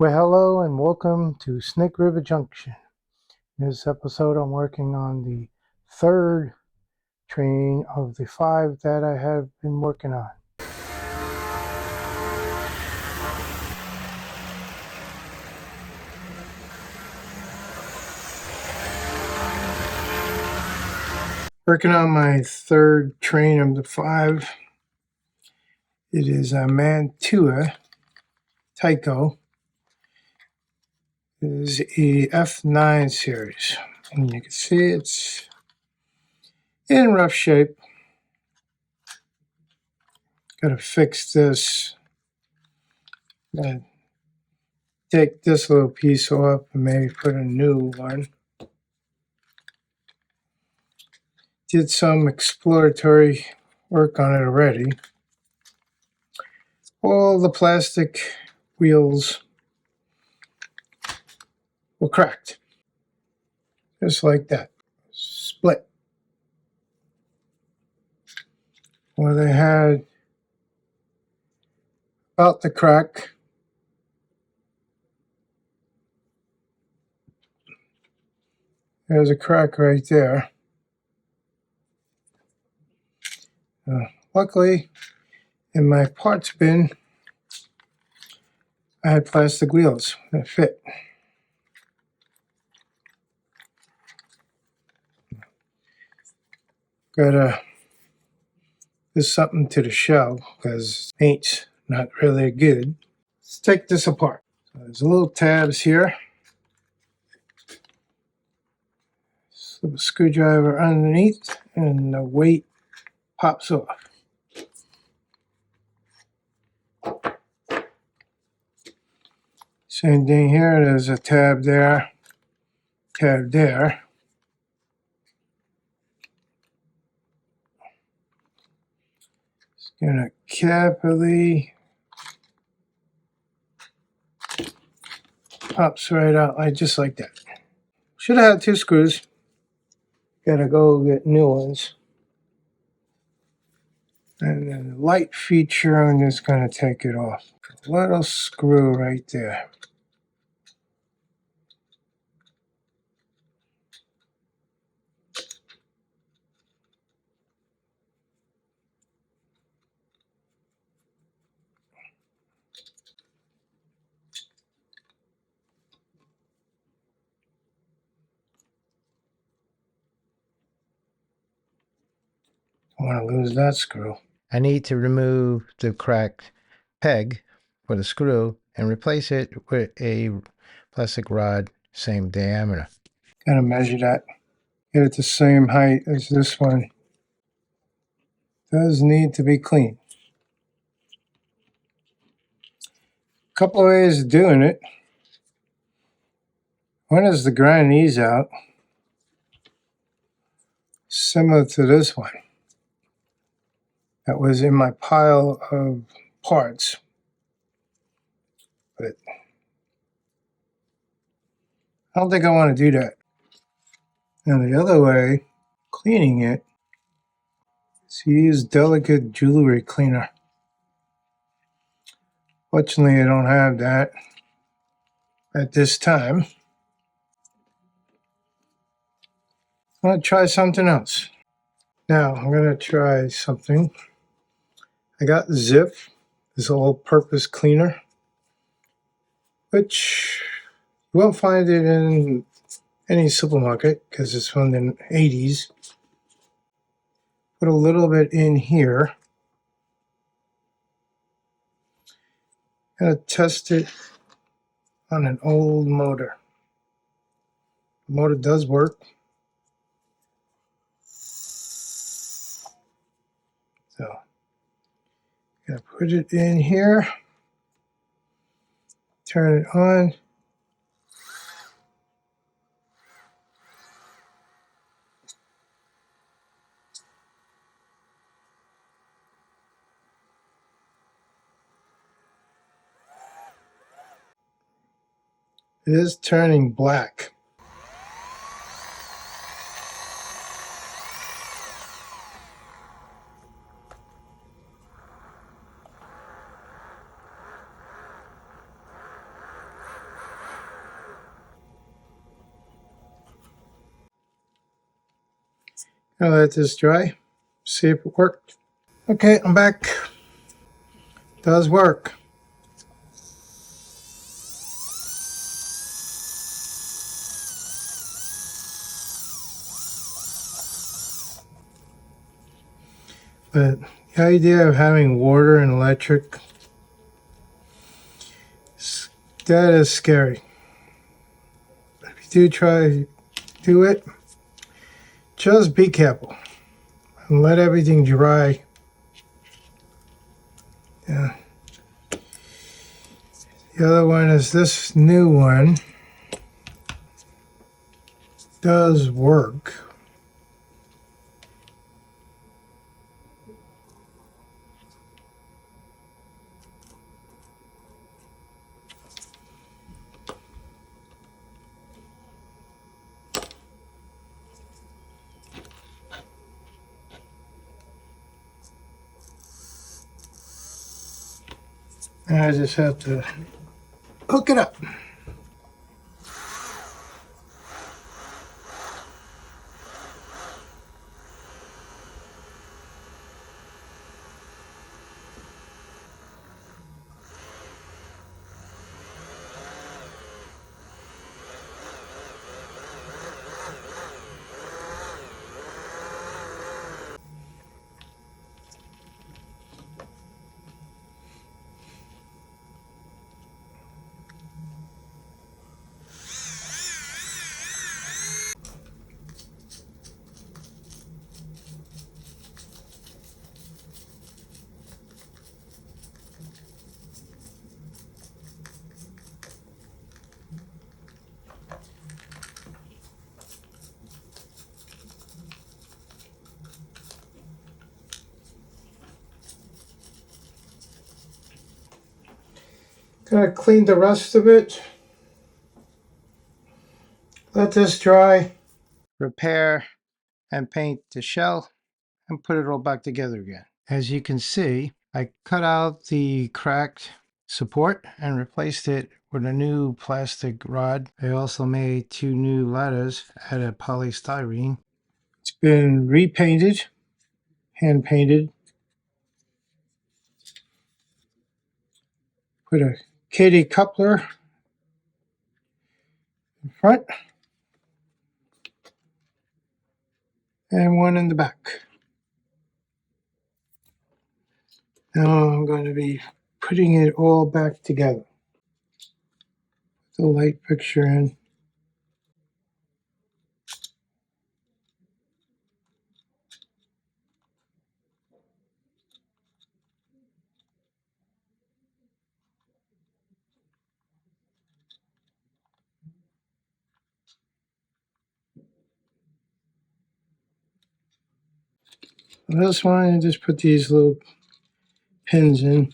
Well, hello and welcome to Snake River Junction. In this episode, I'm working on the third train of the 5 that I have been working on. Working on my third train of the 5. It is a Mantua Tyco. It is a F9 series. And you can see it's in rough shape. Gotta fix this. Gotta take this little piece off and maybe put a new one. Did some exploratory work on it already. All the plastic wheels were cracked. Just like that. Split. Well, they had about the crack. There's a crack right there. Luckily, in my parts bin, I had plastic wheels that fit. Gotta do something to the shell because paint's not really good. Let's take this apart. So there's little tabs here. Slip a screwdriver underneath and the weight pops off. Same thing here, there's a tab there, tab there. Just gonna carefully pops right out like just like that. Should have had 2 screws. Gotta go get new ones. And then the light feature, I'm just gonna take it off. Little screw right there. I want to lose that screw. I need to remove the cracked peg for the screw and replace it with a plastic rod, same diameter. Gotta measure that. Get it the same height as this one. Does need to be clean. Couple of ways of doing it. One is to grind these out, similar to this one. That was in my pile of parts. But I don't think I want to do that. Now the other way, cleaning it, is to use delicate jewelry cleaner. Fortunately, I don't have that at this time. I'm going to try something else. Now, I'm going to try something. I got Zip, this all-purpose cleaner, which you won't find it in any supermarket because it's from the 80s. Put a little bit in here. Gonna test it on an old motor. The motor does work. So, gonna put it in here. Turn it on. It is turning black. I'll let this dry, see if it worked. Okay, I'm back. Does work. But the idea of having water and electric, that is scary. If you do try to do it, just be careful and let everything dry. Yeah. The other one is this new one. Does work. And I just have to hook it up. Gonna clean the rest of it. Let this dry. Repair and paint the shell and put it all back together again. As you can see, I cut out the cracked support and replaced it with a new plastic rod. I also made 2 new ladders out of polystyrene. It's been repainted, hand painted. Put a kitty coupler in front and one in the back. Now I'm going to be putting it all back together. The light fixture in. This one, I just put these little pins in.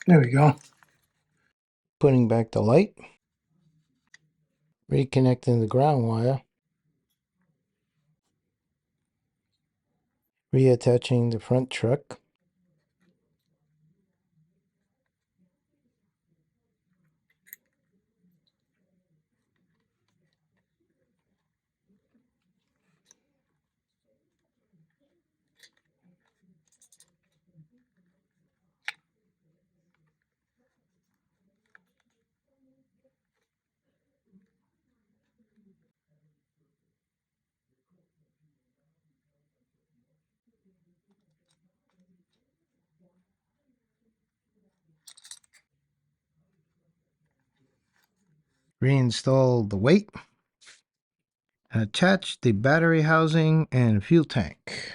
There we go. Putting back the light. Reconnecting the ground wire. Reattaching the front truck. Reinstall the weight. And attach the battery housing and fuel tank.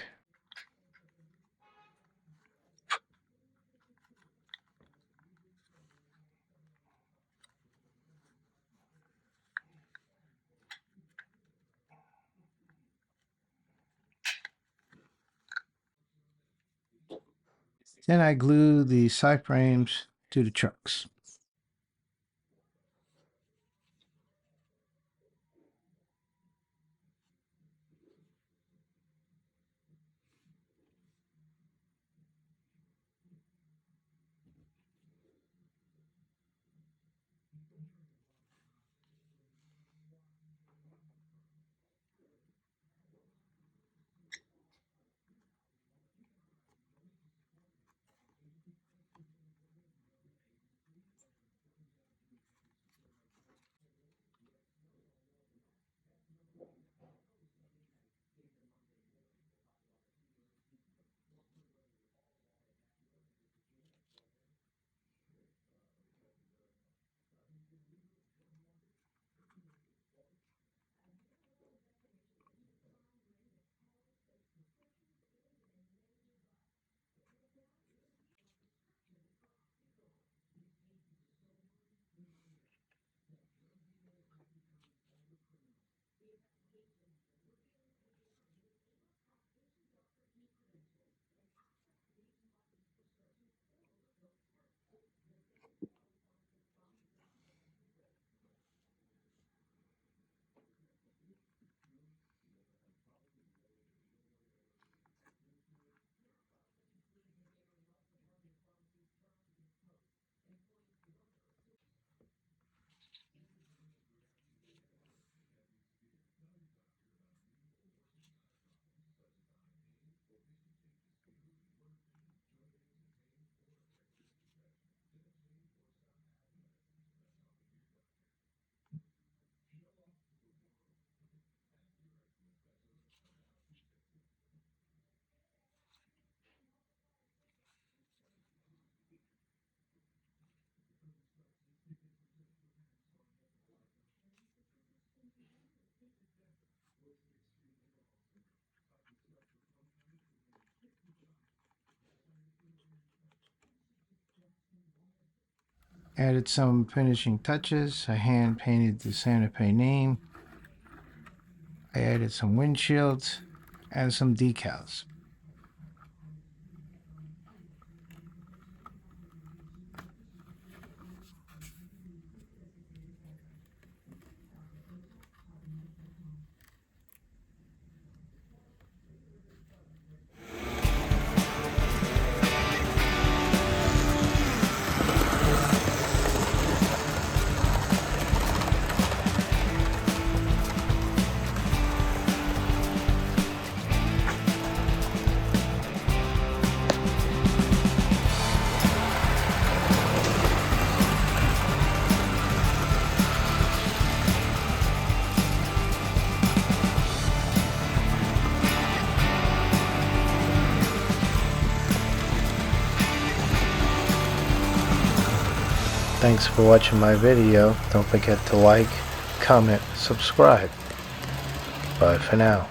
Then I glue the side frames to the trucks. Added some finishing touches. I hand painted the Santa Fe name. I added some windshields and some decals. Thanks for watching my video. Don't forget to like, comment, subscribe. Bye for now.